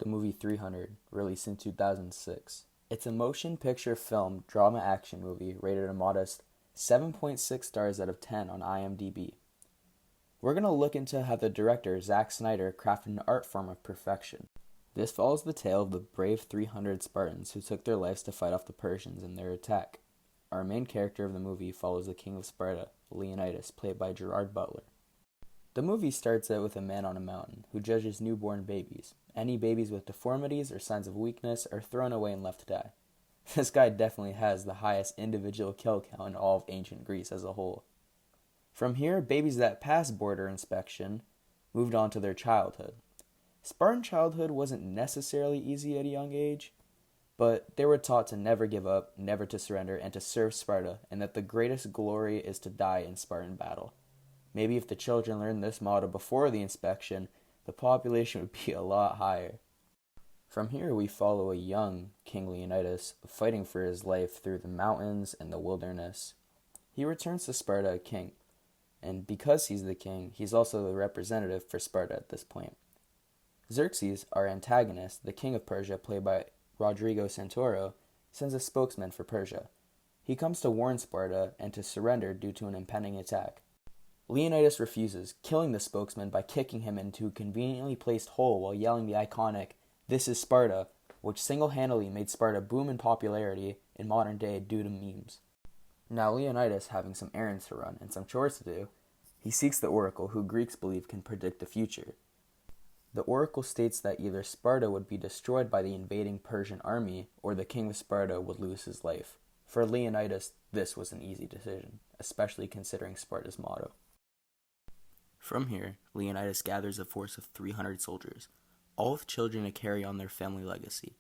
movie 300, released in 2006. It's a motion picture film drama action movie rated a modest 7.6 stars out of 10 on IMDb. We're going to look into how the director, Zack Snyder, crafted an art form of perfection. This follows the tale of the brave 300 Spartans who took their lives to fight off the Persians in their attack. Our main character of the movie follows the king of Sparta, Leonidas, played by Gerard Butler. The movie starts out with a man on a mountain who judges newborn babies. Any babies with deformities or signs of weakness are thrown away and left to die. This guy definitely has the highest individual kill count in all of ancient Greece as a whole. From here, babies that passed border inspection moved on to their childhood. Spartan childhood wasn't necessarily easy at a young age, but they were taught to never give up, never to surrender, and to serve Sparta, and that the greatest glory is to die in Spartan battle. Maybe if the children learned this motto before the inspection, the population would be a lot higher. From here, we follow a young King Leonidas fighting for his life through the mountains and the wilderness. He returns to Sparta a king, and because he's the king, he's also the representative for Sparta at this point. Xerxes, our antagonist, the king of Persia, played by Rodrigo Santoro, sends a spokesman for Persia. He comes to warn Sparta and to surrender due to an impending attack. Leonidas refuses, killing the spokesman by kicking him into a conveniently placed hole while yelling the iconic, "This is Sparta," which single-handedly made Sparta boom in popularity in modern day due to memes. Now Leonidas, having some errands to run and some chores to do, he seeks the oracle who Greeks believe can predict the future. The oracle states that either Sparta would be destroyed by the invading Persian army or the king of Sparta would lose his life. For Leonidas, this was an easy decision, especially considering Sparta's motto. From here, Leonidas gathers a force of 300 soldiers, all with children to carry on their family legacy.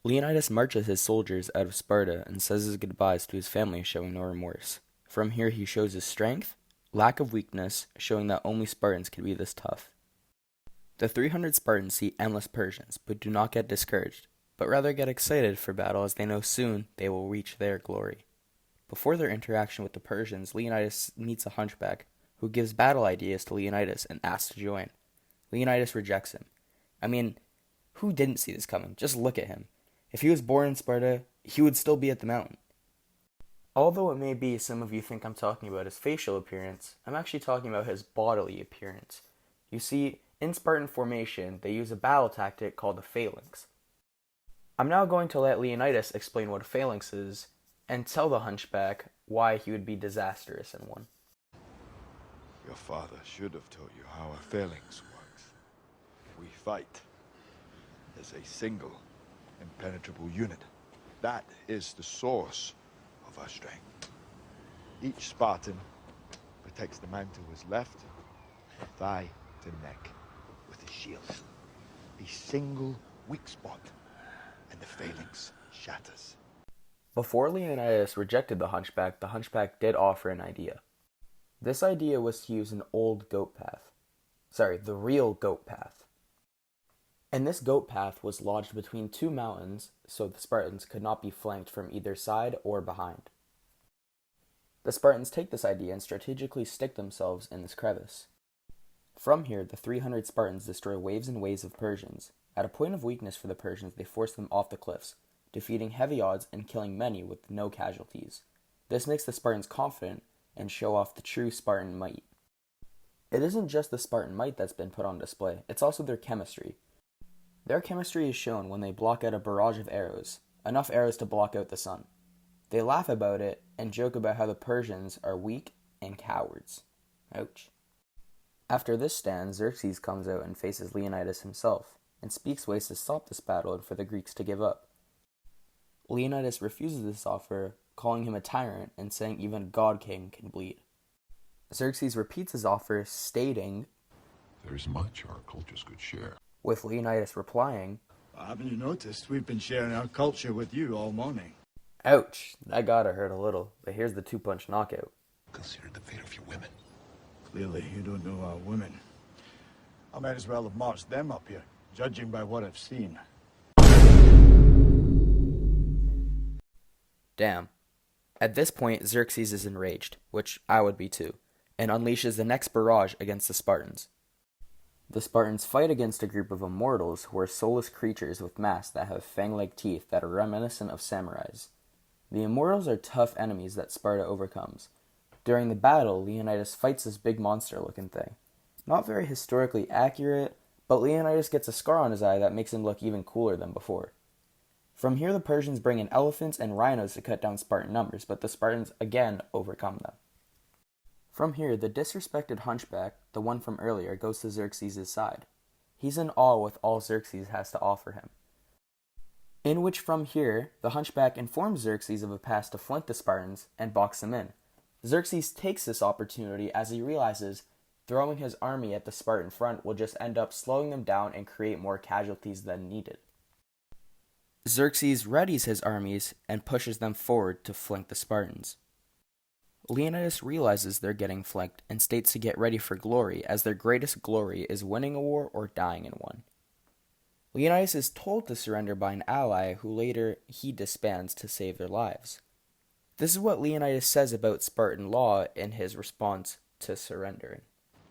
Leonidas marches his soldiers out of Sparta and says his goodbyes to his family, showing no remorse. From here, he shows his strength, lack of weakness, showing that only Spartans could be this tough. The 300 Spartans see endless Persians, but do not get discouraged, but rather get excited for battle as they know soon they will reach their glory. Before their interaction with the Persians, Leonidas meets a hunchback, who gives battle ideas to Leonidas and asks to join. Leonidas rejects him. I mean, who didn't see this coming? Just look at him. If he was born in Sparta, he would still be at the mountain. Although it may be some of you think I'm talking about his facial appearance, I'm actually talking about his bodily appearance. You see, in Spartan formation, they use a battle tactic called a phalanx. I'm now going to let Leonidas explain what a phalanx is, and tell the hunchback why he would be disastrous in one. Your father should have taught you how a phalanx works. We fight as a single, impenetrable unit. That is the source of our strength. Each Spartan protects the man to his left, thigh to neck, with his shield. A single weak spot, and the phalanx shatters. Before Leonidas rejected the hunchback did offer an idea. This idea was to use an old goat path. The real goat path. And this goat path was lodged between two mountains, so the Spartans could not be flanked from either side or behind. The Spartans take this idea and strategically stick themselves in this crevice. From here, the 300 Spartans destroy waves and waves of Persians. At a point of weakness for the Persians, they force them off the cliffs, defeating heavy odds and killing many with no casualties. This makes the Spartans confident and show off the true Spartan might. It isn't just the Spartan might that's been put on display, it's also their chemistry. Their chemistry is shown when they block out a barrage of arrows, enough arrows to block out the sun. They laugh about it and joke about how the Persians are weak and cowards. Ouch. After this stand, Xerxes comes out and faces Leonidas himself, and speaks ways to stop this battle and for the Greeks to give up. Leonidas refuses this offer, calling him a tyrant and saying even a god king can bleed. Xerxes repeats his offer, stating, "There is much our cultures could share." With Leonidas replying, Haven't you noticed? We've been sharing our culture with you all morning. Ouch, that gotta hurt a little, but here's the two-punch knockout. Consider the fate of your women. Clearly, you don't know our women. I might as well have marched them up here, judging by what I've seen. Damn. At this point, Xerxes is enraged, which I would be too, and unleashes the next barrage against the Spartans. The Spartans fight against a group of immortals who are soulless creatures with masks that have fang-like teeth that are reminiscent of samurais. The immortals are tough enemies that Sparta overcomes. During the battle, Leonidas fights this big monster-looking thing. Not very historically accurate, but Leonidas gets a scar on his eye that makes him look even cooler than before. From here, the Persians bring in elephants and rhinos to cut down Spartan numbers, but the Spartans again overcome them. From here, the disrespected hunchback, the one from earlier, goes to Xerxes' side. He's in awe with all Xerxes has to offer him. In which from here, the hunchback informs Xerxes of a pass to flank the Spartans and box them in. Xerxes takes this opportunity as he realizes throwing his army at the Spartan front will just end up slowing them down and create more casualties than needed. Xerxes readies his armies and pushes them forward to flank the Spartans. Leonidas realizes they're getting flanked and states to get ready for glory, as their greatest glory is winning a war or dying in one. Leonidas is told to surrender by an ally who later he disbands to save their lives. This is what Leonidas says about Spartan law in his response to surrendering.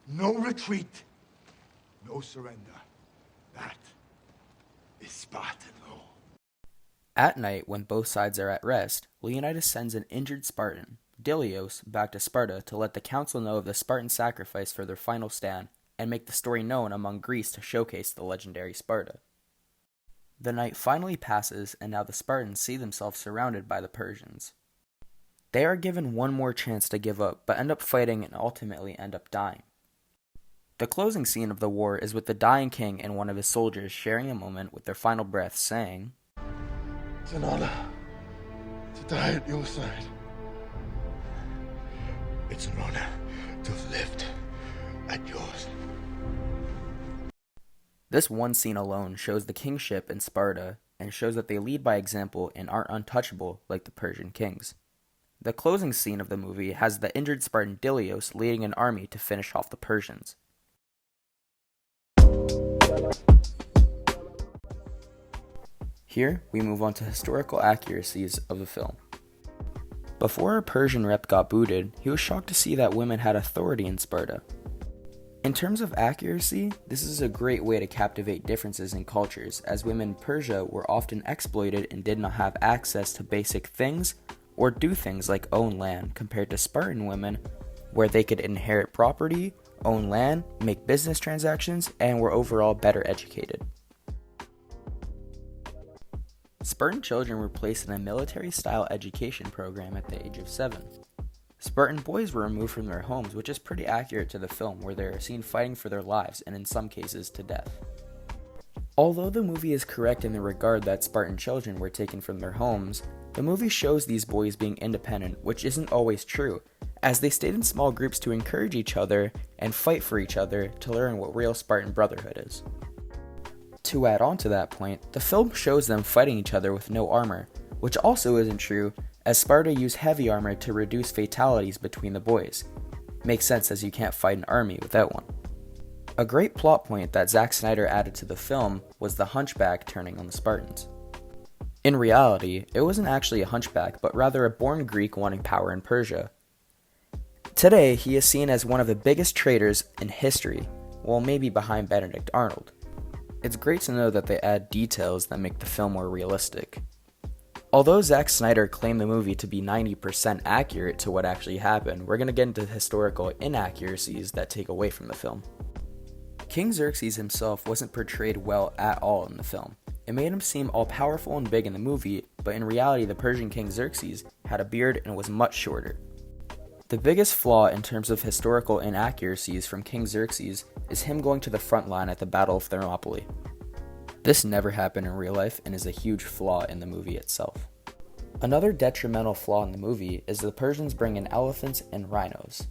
No retreat, no surrender. That is Spartan law. At night, when both sides are at rest, Leonidas sends an injured Spartan, Dilios, back to Sparta to let the council know of the Spartan sacrifice for their final stand and make the story known among Greece to showcase the legendary Sparta. The night finally passes, and now the Spartans see themselves surrounded by the Persians. They are given one more chance to give up, but end up fighting and ultimately end up dying. The closing scene of the war is with the dying king and one of his soldiers sharing a moment with their final breath, saying, It's an honor to die at your side. It's an honor to have lived at yours. This one scene alone shows the kingship in Sparta and shows that they lead by example and aren't untouchable like the Persian kings. The closing scene of the movie has the injured Spartan Dilios leading an army to finish off the Persians. Here, we move on to historical accuracies of the film. Before a Persian rep got booted, he was shocked to see that women had authority in Sparta. In terms of accuracy, this is a great way to captivate differences in cultures, as women in Persia were often exploited and did not have access to basic things or do things like own land, compared to Spartan women, where they could inherit property, own land, make business transactions, and were overall better educated. Spartan children were placed in a military-style education program at the age of 7. Spartan boys were removed from their homes, which is pretty accurate to the film, where they are seen fighting for their lives and in some cases to death. Although the movie is correct in the regard that Spartan children were taken from their homes, the movie shows these boys being independent, which isn't always true, as they stayed in small groups to encourage each other and fight for each other to learn what real Spartan brotherhood is. To add on to that point, the film shows them fighting each other with no armor, which also isn't true, as Sparta used heavy armor to reduce fatalities between the boys. Makes sense, as you can't fight an army without one. A great plot point that Zack Snyder added to the film was the hunchback turning on the Spartans. In reality, it wasn't actually a hunchback, but rather a born Greek wanting power in Persia. Today, he is seen as one of the biggest traitors in history, well, maybe behind Benedict Arnold. It's great to know that they add details that make the film more realistic. Although Zack Snyder claimed the movie to be 90% accurate to what actually happened, we're going to get into historical inaccuracies that take away from the film. King Xerxes himself wasn't portrayed well at all in the film. It made him seem all-powerful and big in the movie, but in reality the Persian king Xerxes had a beard and was much shorter. The biggest flaw in terms of historical inaccuracies from King Xerxes is him going to the front line at the Battle of Thermopylae. This never happened in real life and is a huge flaw in the movie itself. Another detrimental flaw in the movie is the Persians bring in elephants and rhinos.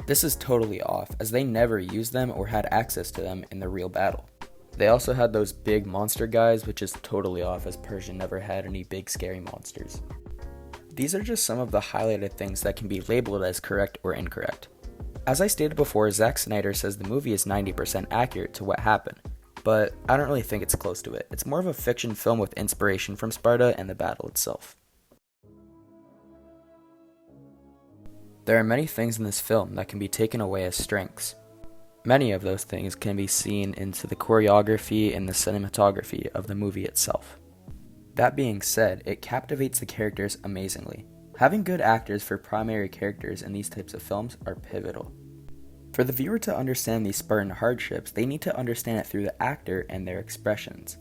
This is totally off, as they never used them or had access to them in the real battle. They also had those big monster guys, which is totally off, as Persia never had any big scary monsters. These are just some of the highlighted things that can be labeled as correct or incorrect. As I stated before, Zack Snyder says the movie is 90% accurate to what happened, but I don't really think it's close to it. It's more of a fiction film with inspiration from Sparta and the battle itself. There are many things in this film that can be taken away as strengths. Many of those things can be seen into the choreography and the cinematography of the movie itself. That being said, it captivates the characters amazingly. Having good actors for primary characters in these types of films are pivotal. For the viewer to understand these Spartan hardships, they need to understand it through the actor and their expressions.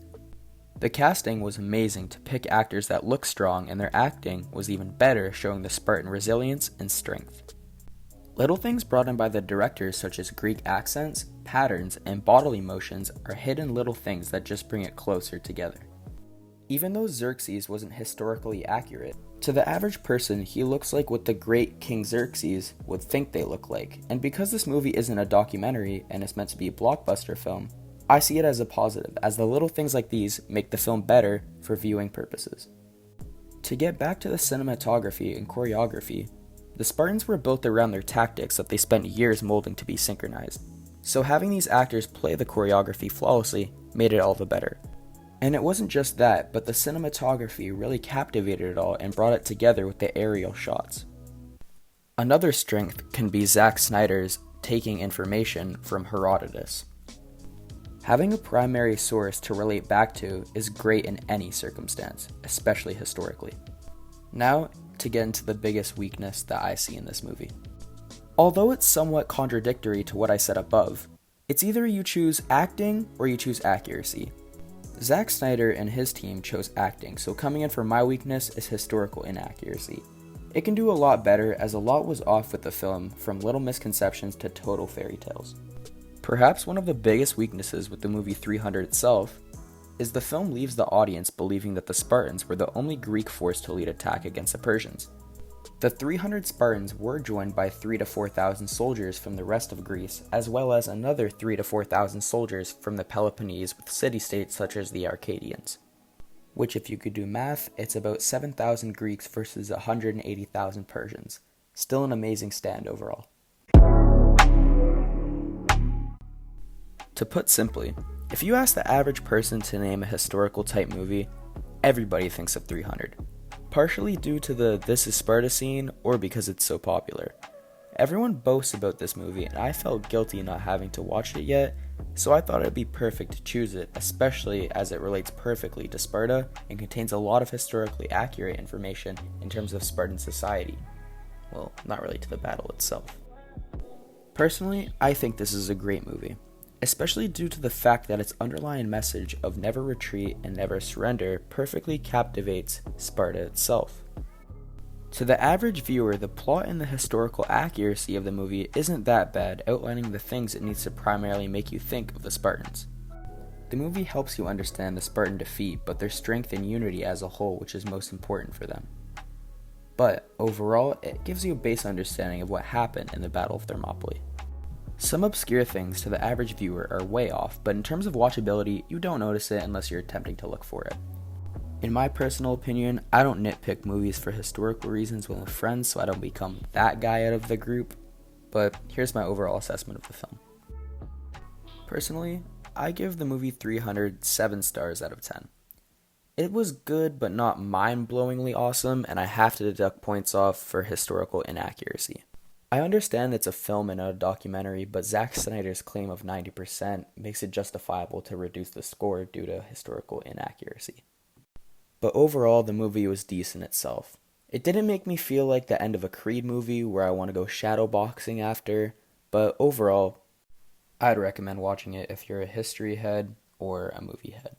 The casting was amazing to pick actors that look strong, and their acting was even better, showing the Spartan resilience and strength. Little things brought in by the directors, such as Greek accents, patterns, and bodily motions, are hidden little things that just bring it closer together. Even though Xerxes wasn't historically accurate, to the average person he looks like what the great King Xerxes would think they look like, and because this movie isn't a documentary and is meant to be a blockbuster film, I see it as a positive, as the little things like these make the film better for viewing purposes. To get back to the cinematography and choreography, the Spartans were built around their tactics that they spent years molding to be synchronized, so having these actors play the choreography flawlessly made it all the better. And it wasn't just that, but the cinematography really captivated it all and brought it together with the aerial shots. Another strength can be Zack Snyder's taking information from Herodotus. Having a primary source to relate back to is great in any circumstance, especially historically. Now, to get into the biggest weakness that I see in this movie. Although it's somewhat contradictory to what I said above, it's either you choose acting or you choose accuracy. Zack Snyder and his team chose acting, so coming in for my weakness is historical inaccuracy. It can do a lot better, as a lot was off with the film, from little misconceptions to total fairy tales. Perhaps one of the biggest weaknesses with the movie 300 itself is the film leaves the audience believing that the Spartans were the only Greek force to lead attack against the Persians. The 300 Spartans were joined by 3,000 to 4,000 soldiers from the rest of Greece, as well as another 3,000 to 4,000 soldiers from the Peloponnese with city-states such as the Arcadians. Which, if you could do math, it's about 7,000 Greeks versus 180,000 Persians. Still an amazing stand overall. To put simply, if you ask the average person to name a historical type movie, everybody thinks of 300. Partially due to the "this is Sparta" scene, or because it's so popular. Everyone boasts about this movie, and I felt guilty not having to watch it yet, so I thought it'd be perfect to choose it, especially as it relates perfectly to Sparta and contains a lot of historically accurate information in terms of Spartan society. Well, not really to the battle itself. Personally, I think this is a great movie, especially due to the fact that its underlying message of never retreat and never surrender perfectly captivates Sparta itself. To the average viewer, the plot and the historical accuracy of the movie isn't that bad, outlining the things it needs to primarily make you think of the Spartans. The movie helps you understand the Spartan defeat, but their strength and unity as a whole, which is most important for them. But overall, it gives you a base understanding of what happened in the Battle of Thermopylae. Some obscure things to the average viewer are way off, but in terms of watchability, you don't notice it unless you're attempting to look for it. In my personal opinion, I don't nitpick movies for historical reasons with friends, so I don't become that guy out of the group, but here's my overall assessment of the film. Personally, I give the movie 300 7 stars out of 10. It was good, but not mind-blowingly awesome, and I have to deduct points off for historical inaccuracy. I understand it's a film and not a documentary, but Zack Snyder's claim of 90% makes it justifiable to reduce the score due to historical inaccuracy. But overall, the movie was decent itself. It didn't make me feel like the end of a Creed movie where I want to go shadowboxing after, but overall, I'd recommend watching it if you're a history head or a movie head.